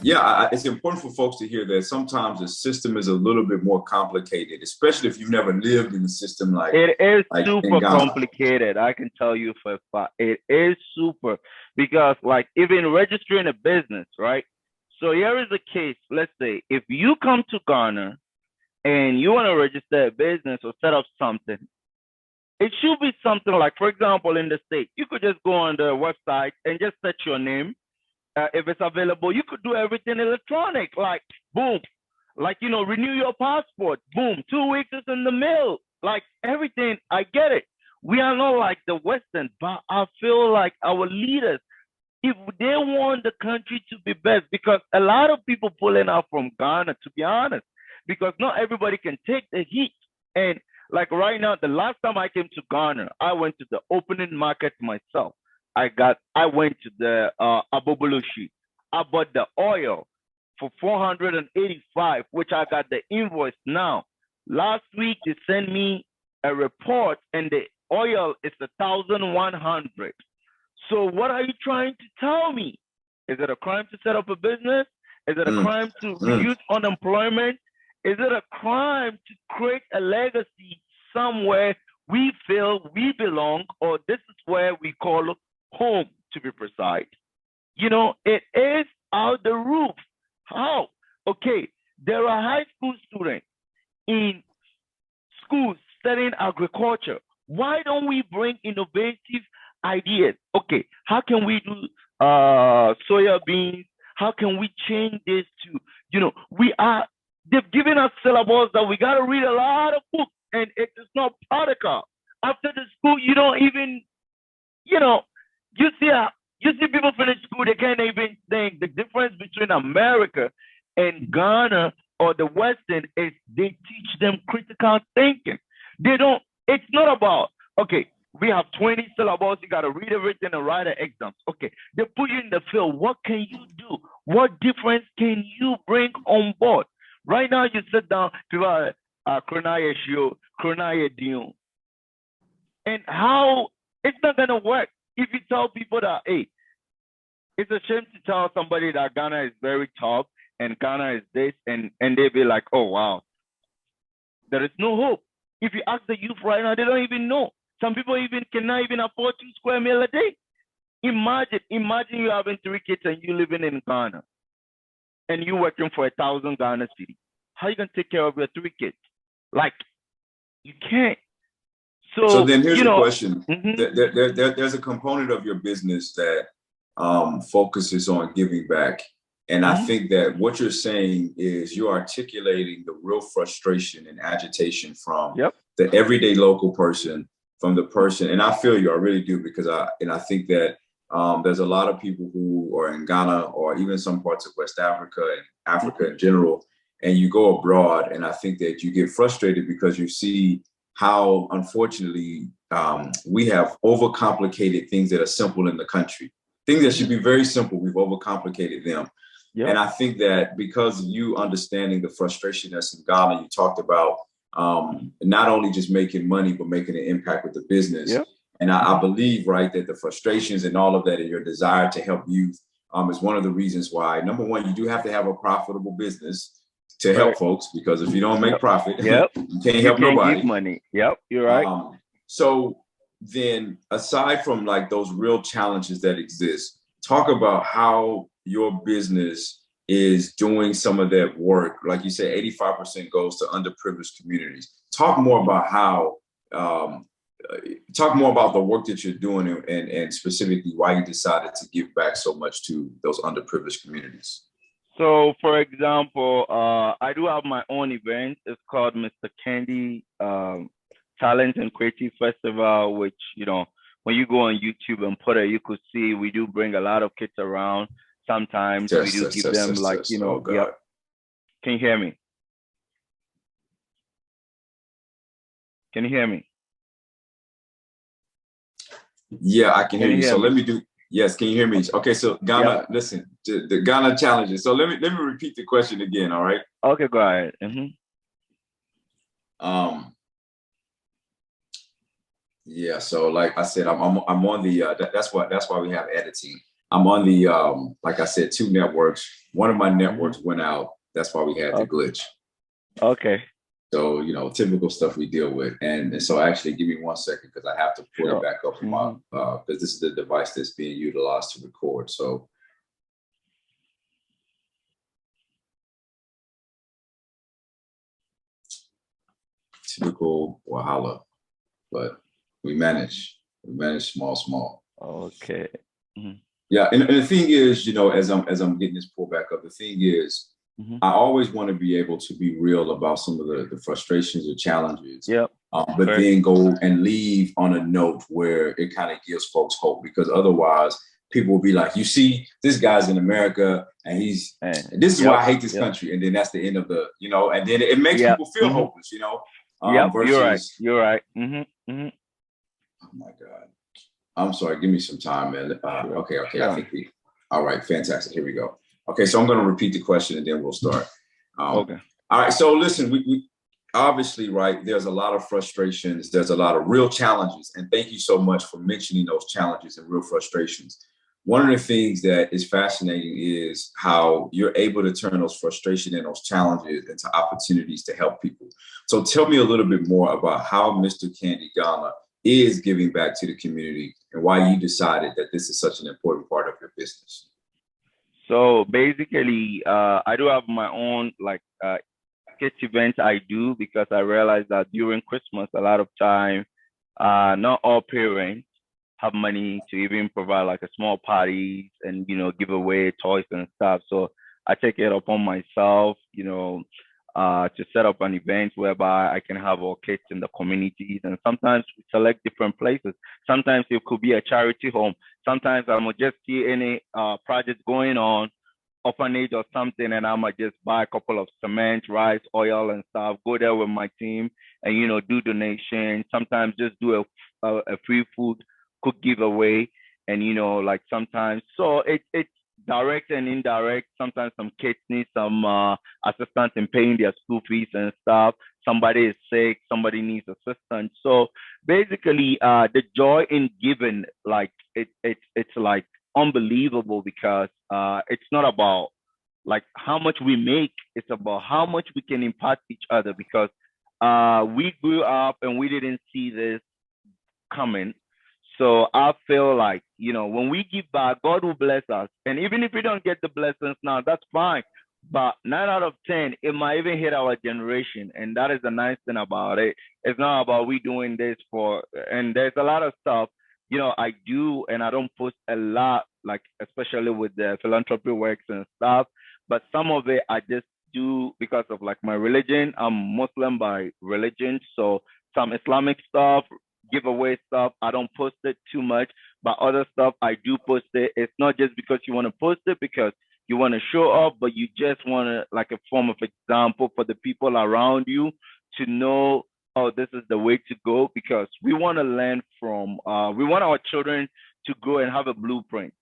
yeah, it's important for folks to hear that sometimes the system is a little bit more complicated, especially if you've never lived in the system It is like in super Ghana. complicated. I can tell you for a fact. It is super because like even registering a business, right? So here is the case. Let's say if you come to Ghana and you want to register a business or set up something, it should be something like, for example, in the state, you could just go on the website and just set your name. If it's available, you could do everything electronic, like boom, like renew your passport, boom, 2 weeks is in the mail, like everything. I get it. We are not like the Western, but I feel like our leaders, if they want the country to be best, because a lot of people pulling out from Ghana, to be honest, because not everybody can take the heat. And like right now, the last time I came to Ghana, I went to the opening market myself. I went to the Aboboloshi. I bought the oil for 485, which I got the invoice now. Last week they sent me a report and the oil is 1,100. So what are you trying to tell me? Is it a crime to set up a business? Is it a crime to reduce unemployment? Is it a crime to create a legacy somewhere we feel we belong, or this is where we call home, to be precise? It is out the roof. How? Okay, there are high school students in schools studying agriculture. Why don't we bring innovative ideas? Okay, how can we do soya beans? How can we change this to, they've given us syllables that we got to read a lot of books, and it is not practical. After the school, you don't even, you see people finish school, they can't even think. The difference between America and Ghana or the Western is they teach them critical thinking. They don't, it's not about, okay, we have 20 syllables, you got to read everything and write an exam. Okay, they put you in the field. What can you do? What difference can you bring on board? Right now, you sit down, and how it's not going to work if you tell people that, hey, it's a shame to tell somebody that Ghana is very tough and Ghana is this, and they be like, oh, wow, there is no hope. If you ask the youth right now, they don't even know. Some people cannot even afford 2 square meal a day. Imagine you having 3 kids and you living in Ghana and you working for 1,000 Ghana city. How you gonna take care of your 3 kids? Like, you can't. So then here's the question. There's a component of your business that focuses on giving back. And I think that what you're saying is you're articulating the real frustration and agitation from the everyday local person, from the person. And I feel you, I really do, because I think that there's a lot of people who are in Ghana or even some parts of West Africa and Africa in general, and you go abroad. And I think that you get frustrated because you see how, unfortunately, we have overcomplicated things that are simple in the country. Things that should be very simple, we've overcomplicated them. Yep. And I think that because you understanding the frustration that's in Ghana, you talked about not only just making money, but making an impact with the business. Yep. And I believe, right, that the frustrations and all of that and your desire to help youth is one of the reasons why, number one, you do have to have a profitable business to help folks, because if you don't make profit, you can't help nobody. Give money. Yep, you're right. So then, aside from like those real challenges that exist, talk about how your business is doing some of that work. Like you said, 85% goes to underprivileged communities. Talk more about how, talk more about the work that you're doing and specifically why you decided to give back so much to those underprivileged communities. So, for example, I do have my own event. It's called Mr. Candy Talent and Creative Festival, which, when you go on YouTube and put it, you could see we do bring a lot of kids around. Sometimes we do give them Can you hear me? Can you hear me? Yeah, I can hear you. So let me do. Yes, can you hear me? Okay, so Ghana, listen, the Ghana challenges. So let me repeat the question again. All right. Okay, go ahead. Yeah. So like I said, I'm on the. That's why we have editing. I'm on the like I said, 2 networks. One of my networks went out. That's why we had the glitch. Okay. So, typical stuff we deal with. And so actually give me 1 second because I have to pull it back up from my because this is the device that's being utilized to record. So typical Wahala, but we manage small. Okay. Yeah, and the thing is, as I'm getting this pulled back up, the thing is, I always want to be able to be real about some of the frustrations or challenges. Yep. But then go and leave on a note where it kind of gives folks hope, because otherwise people will be like, you see, this guy's in America and this is why I hate this country. And then that's the end of the, and then it makes people feel hopeless, versus you're right. Oh my God. I'm sorry. Give me some time, man. Okay. I think all right. Fantastic. Here we go. Okay. So I'm going to repeat the question and then we'll start. Okay. All right. So listen, we obviously, right, there's a lot of frustrations. There's a lot of real challenges. And thank you so much for mentioning those challenges and real frustrations. One of the things that is fascinating is how you're able to turn those frustrations and those challenges into opportunities to help people. So tell me a little bit more about how Mr. Candy Ghana is giving back to the community and why you decided that this is such an important part of your business. So basically, I do have my own kids events I do, because I realized that during Christmas, a lot of time, not all parents have money to even provide like a small parties and, give away toys and stuff. So I take it upon myself, to set up an event whereby I can have our kids in the communities. And sometimes we select different places. Sometimes it could be a charity home. Sometimes I might just see any project going on, orphanage or something, and I might just buy a couple of cement, rice, oil, and stuff, go there with my team and, do donations. Sometimes just do a free food cook giveaway. And, sometimes, so it's direct and indirect. Sometimes some kids need some assistance in paying their school fees and stuff. Somebody is sick, somebody needs assistance. So basically, the joy in giving, it's like unbelievable, because it's not about like how much we make, it's about how much we can impact each other, because we grew up and we didn't see this coming. So I feel like, when we give back, God will bless us. And even if we don't get the blessings now, that's fine. But 9 out of 10, it might even hit our generation. And that is the nice thing about it. It's not about we doing this and there's a lot of stuff, I do, and I don't post a lot, like, especially with the philanthropy works and stuff. But some of it I just do because of like my religion. I'm Muslim by religion. So some Islamic stuff, giveaway stuff, I don't post it too much, but other stuff I do post it. It's not just because you want to post it because you want to show off, but you just want to, like, a form of example for the people around you to know, oh, this is the way to go, because we want to learn from, we want our children to go and have a blueprint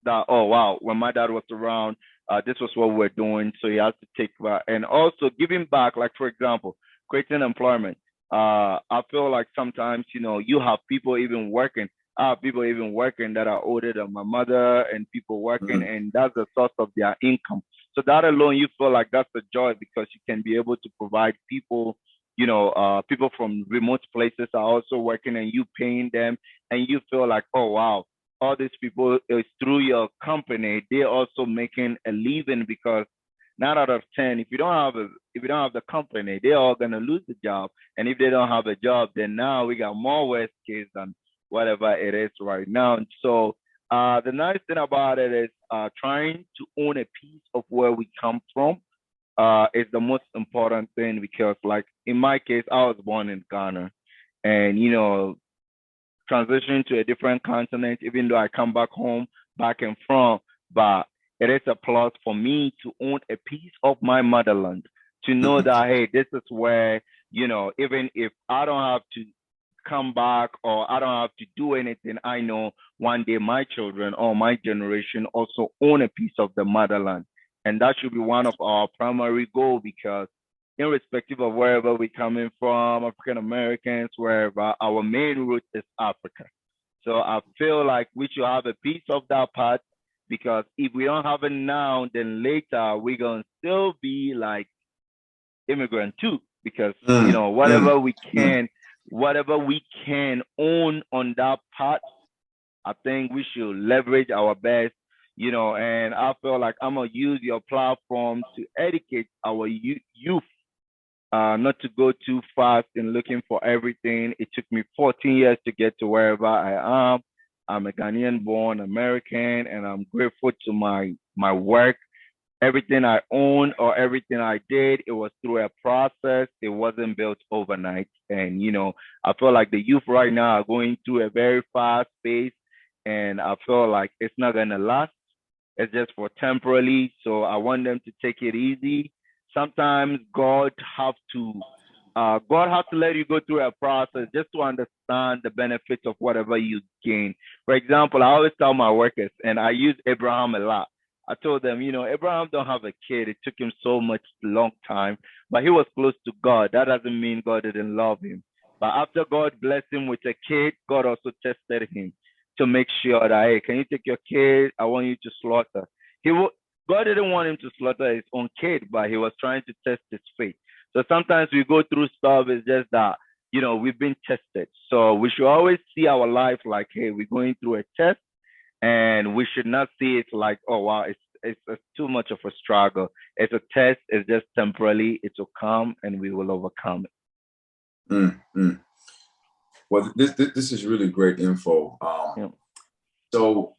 that, oh, wow, when my dad was around, this was what we're doing. So he has to take that. And also giving back, like, for example, creating employment. I feel like sometimes, you have people even working. I have people even working that are older than my mother, and people working, and that's the source of their income. So that alone, you feel like that's the joy, because you can be able to provide people, people from remote places are also working, and you paying them, and you feel like, oh, wow, all these people is through your company, they're also making a living, because 9 out of 10, if you don't have the company, they're all gonna lose the job. And if they don't have a job, then now we got more worst case than whatever it is right now. And so the nice thing about it is trying to own a piece of where we come from is the most important thing, because, like, in my case, I was born in Ghana, and transitioning to a different continent, even though I come back home, back and from, but it is a plus for me to own a piece of my motherland, to know that, hey, this is where, even if I don't have to come back or I don't have to do anything, I know one day my children or my generation also own a piece of the motherland. And that should be one of our primary goals, because irrespective of wherever we're coming from, African Americans, wherever, our main root is Africa. So I feel like we should have a piece of that part, because if we don't have it now, then later we're gonna still be like immigrant too, because you know, whatever we can own on that part, I think we should leverage our best, you know. And I feel like I'm gonna use your platform to educate our youth, not to go too fast in looking for everything. It took me 14 years to get to wherever I am. I'm a Ghanaian born American, and I'm grateful to my work. Everything I own or everything I did, it was through a process. It wasn't built overnight. And, you know, I feel like the youth right now are going through a very fast pace, and I feel like it's not going to last. It's just for temporarily. So I want them to take it easy. Sometimes God have to let you go through a process just to understand the benefits of whatever you gain. For example, I always tell my workers, and I use Abraham a lot. I told them, you know, Abraham don't have a kid. It took him so much long time, but he was close to God. That doesn't mean God didn't love him. But after God blessed him with a kid, God also tested him to make sure that, hey, can you take your kid? I want you to slaughter. God didn't want him to slaughter his own kid, but he was trying to test his faith. So sometimes we go through stuff. It's just that, you know, we've been tested. So we should always see our life like, hey, we're going through a test, and we should not see it like, oh wow, it's too much of a struggle. It's a test. It's just temporarily. It will come, and we will overcome it. Well, this is really great info. Yeah. So